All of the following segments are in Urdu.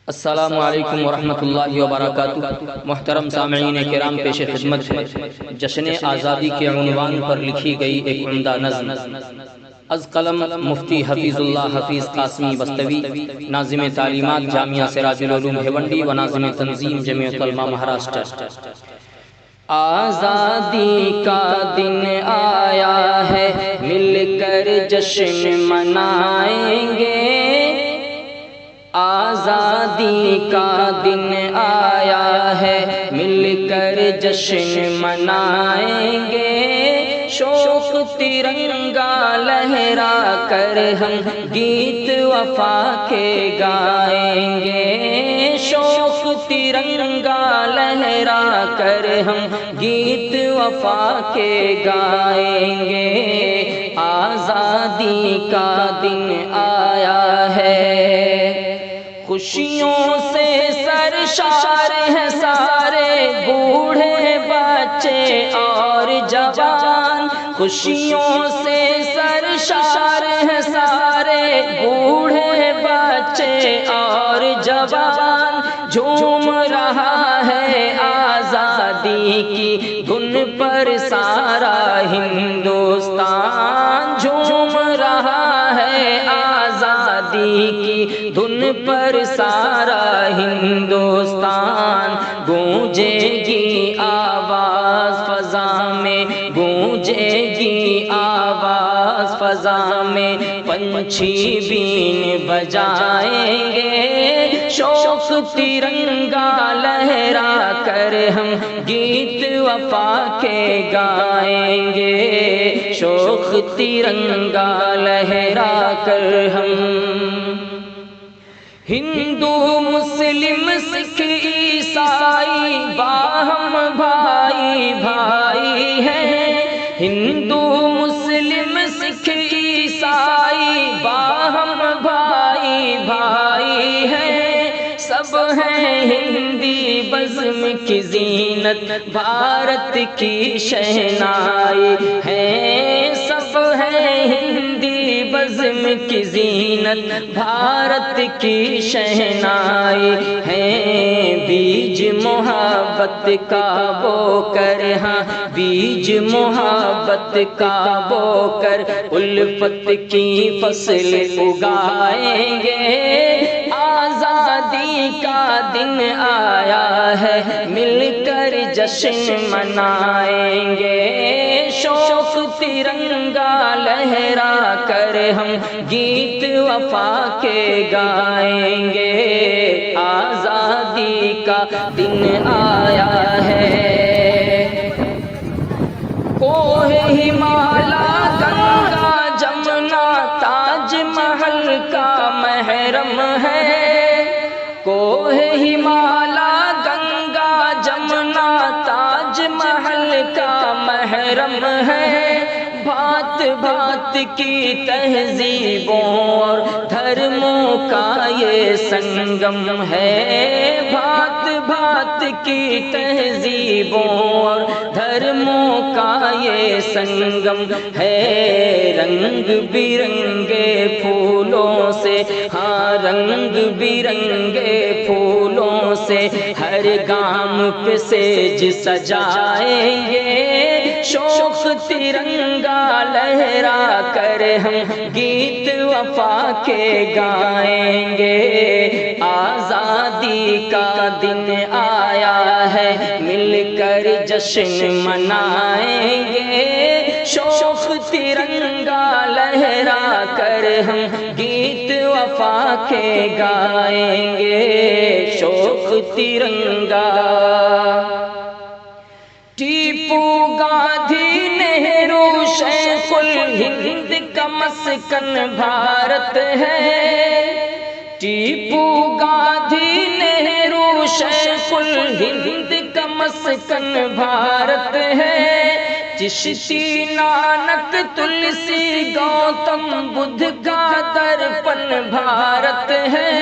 السلام علیکم ورحمۃ اللہ وبرکاتہ۔ محترم سامعین کرام، پیش خدمت ہے جشن آزادی کے عنوان پر لکھی گئی ایک عمدہ نظم از قلم مفتی حفیظ اللہ حفیظ قاسمی بستوی، ناظم تعلیمات جامعہ سراج العلوم بھیونڈی و ناظم تنظیم جمعیت علماء مہاراشٹر۔ آزادی کا دن آیا ہے، مل کر جشن منائیں گے۔ آزادی کا دن آیا ہے، مل کر جشن منائیں گے۔ شوق ترنگا لہرا کر ہم گیت وفا کے گائیں گے۔ شوق ترنگا لہرا کر ہم گیت وفا کے گائیں گے۔ آزادی کا دن آیا ہے، خوشیوں سے سرشار ہیں سارے بوڑھے بچے اور جوان۔ خوشیوں سے سرشار ہیں سارے بوڑھے بچے اور جوان۔ جھوم رہا ہے آزادی کی دھن پر سارا ہندوستان۔ جھوم رہا ہے آزادی کی دھن پر سارا ہندوستان۔ گونجے گی آواز فضا میں، گونجے گی آواز فضا میں، پنچھی بین بجائیں گے۔ شوق ترنگا لہرا کر ہم گیت وفا کے گائیں گے۔ شوق ترنگا لہرا کر ہم ہندو مسلم سکھ عیسائی باہم بھائی بھائی ہیں۔ ہندو مسلم سکھ عیسائی باہم بھائی بھائی ہیں۔ سب ہیں ہندی بزم کی زینت، بھارت کی شہنائی ہے۔ سب ہیں ہندی بزم کی زینت، بھارت کی شہنائی ہے۔ بیج محبت کا بو کر، ہاں بیج محبت کا بو کر الفت کی فصل اگائیں گے۔ آزادی کا دن آیا ہے، مل کر جشن منائیں گے۔ شوق ترنگا لہرا کر ہم گیت وفا کے گائیں گے۔ آزادی کا دن آیا ہے، کوہ ہمالا گنگا جمنا تاج محل کا محرم ہے۔ کوہ ہمالا گنگا جمنا تاج محل کا محرم ہے۔ بھات بھات کی تہذیبوں اور دھرموں کا یہ سنگم ہے۔ بھات بھات کی تہذیبوں اور دھرموں کا یہ سنگم ہے۔ رنگ برنگے پھولوں سے، ہاں رنگ برنگے پھولوں سے ہر گام پہ سیج سجائیں گے۔ شوق ترنگا لہرا کر ہم گیت وفا کے گائیں گے۔ آزادی کا دن آیا ہے، مل کر جشن منائیں گے۔ شوق ترنگا لہرا کر ہم گیت وفا کے گائیں گے۔ شوق ترنگا۔ ٹیپو گاندھی نہرو شیخ الہند کا مسکن بھارت ہے۔ ٹیپو گاندھی نہرو شیخ الہند کا مسکن بھارت ہے۔ چشتی نانک تلسی گوتم بدھ کا درپن بھارت ہے۔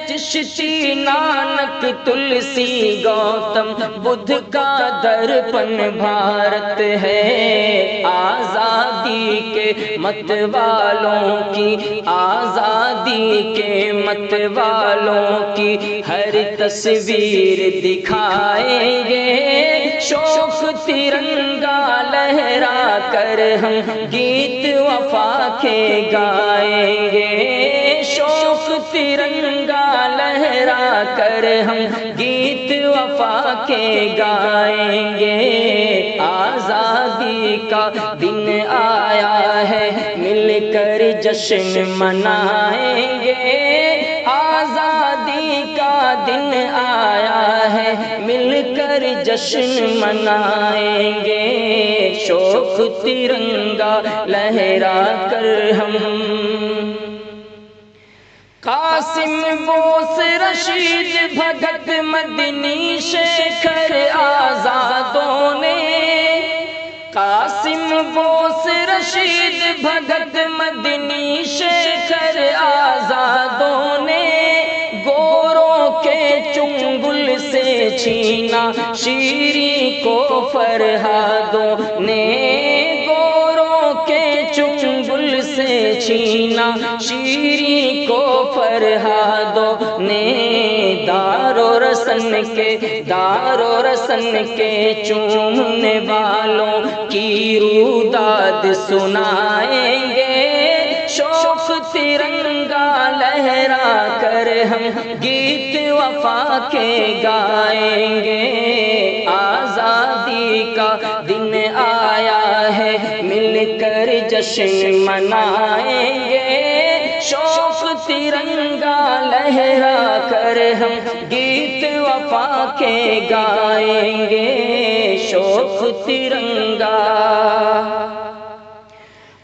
چشتی نانک تلسی گوتم بدھ کا درپن بھارت ہے، آزادی کے مت والوں کی، آزادی کے مت والوں کی ہر تصویر دکھائیں گے، شوق ترنگا لہرا کر ہم گیت وفا کے گائیں گے، شوق ترنگا لہرا کر ہم گیت وفا کے گائیں گے، آزادی کا دن آیا ہے مل کر جشن منائیں گے، آزادی کا دن آیا ہے مل کر جشن منائیں گے، شوق ترنگا لہرا کر ہم قاسم بوس رشید بھگت مدنی شیکھر آزادوں نے، قاسم بوس رشید بھگت مدنی شیکھر آزادوں نے گوروں کے چنگل سے چھینا شیریں کو فرہادوں نے، گوروں کے چنگل سے چھینا شیریں کو فرہادوں نے، دار و رسن کے چومنے والوں کی روداد سنائیں گے، شوق ترنگا لہرا کر ہم گیت وفا کے گائیں گے، آزادی کا دن آیا ہے مل کر جشن منائیں گے، شوق ترنگا لہرا کر ہم گیت وفا کے گائیں گے، شوق ترنگا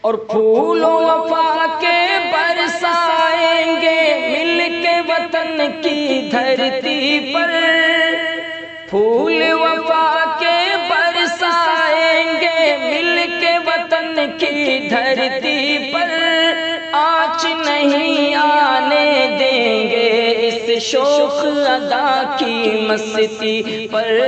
اور پھول وفا کے برسائیں گے مل کے وطن کی دھرتی پر، پھول وفا کے برسائیں گے مل کے وطن کی دھرتی پر، آنچ نہیں آنے دیں گے اس شوق ادا کی مستی پر،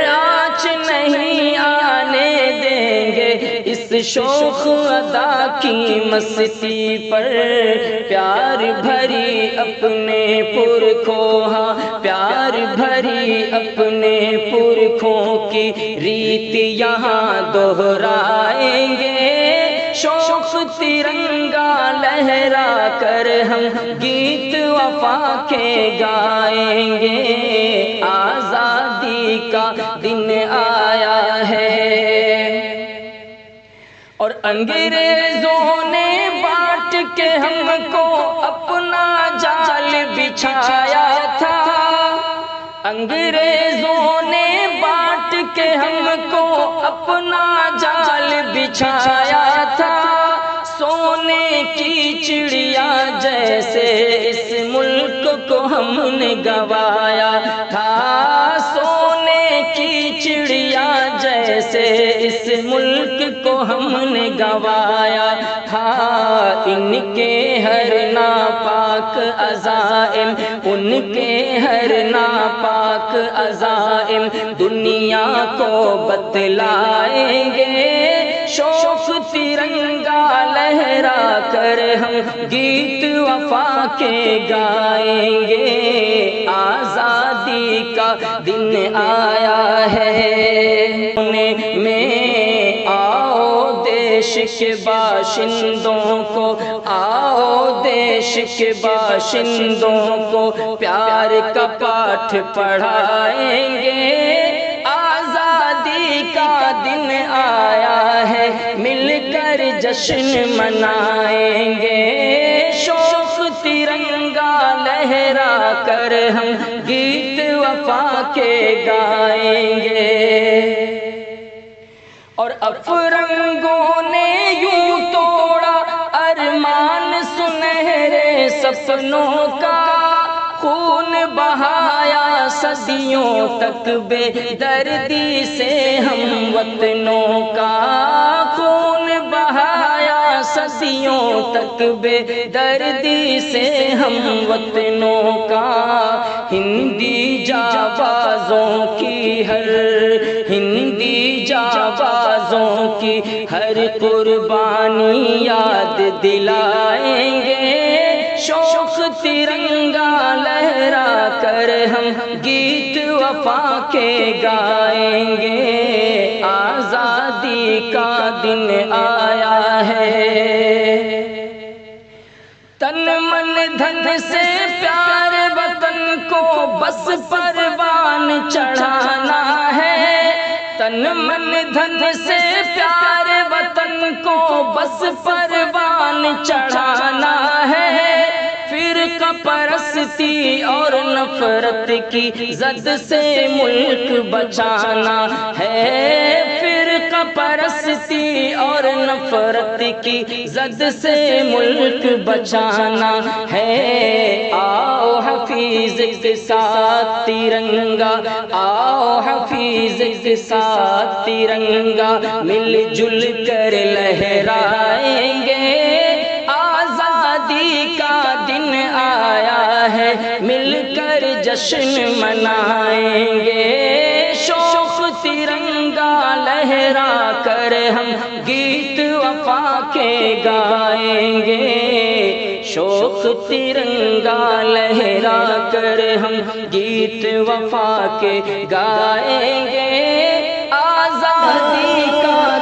آنچ نہیں آنے دیں گے اس شوق ادا کی مستی پر، پیار بھری اپنے پرکھوں، ہاں پیار بھری اپنے پرکھوں کی ریت یہاں دہرائیں گے، شوق ترنگا لہرا کر ہم گیت وفا کے گائیں گے، آزادی کا دن آیا ہے اور انگریزوں نے بانٹ کے ہم کو اپنا جال بچھایا تھا، انگریزوں نے بانٹ کے ہم کو اپنا جال بچھایا تھا، سونے کی چڑیا جیسے اس ملک کو ہم نے گوایا تھا، سونے کی چڑیا جیسے اس ملک کو ہم نے گوایا تھا، ان کے ہر ناپاک عزائم، ان کے ہر ناپاک عزائم دنیا کو بتلائیں گے، شوق ترنگا لہرا کر ہم گیت وفا کے گائیں گے، آزادی کا دن آیا ہے میں آؤ دیش کے باشندوں کو، آؤ دیش کے باشندوں کو پیار کا پاٹھ پڑھائیں گے، آزادی کا دن آیا ہے مل کر جشن منائیں گے، شوق ترنگا لہرا کر ہم گیت وفا کے گائیں گے، اور افرنگوں نے یوں توڑا ارمان سنہرے سپنوں کا، خون بہایا صدیوں تک بے دردی سے ہم وطنوں کا، خون بہایا صدیوں تک بے دردی سے ہم وطنوں کا ہندی جانبازوں کی ہندی جانبازوں کی ہر قربانی یاد دلائیں گے شوق ترنگا لہرا کر ہم گیت وفا کے گائیں گے آزادی کا دن آیا ہے تن من دھن سے پیار وطن کو بس پروان چڑھانا ہے تن من دھن سے پیار وطن کو بس پروان چڑھانا ہے فرقہ پرستی اور نفرت کی زد سے ملک بچانا ہے فرقہ پرستی اور نفرت کی زد سے ملک بچانا ہے آؤ حفیظ کے ساتھ ترنگا آؤ حفیظ کے ساتھ ترنگا مل جل کر لہرائیں گے آزادی کا دن آیا ہے مل کر جشن منائیں گے شوق ترنگا لہرا کر ہم گیت وفا کے گائیں گے شوق ترنگا لہرا کر ہم گیت وفا کے گائیں گے آزادی کا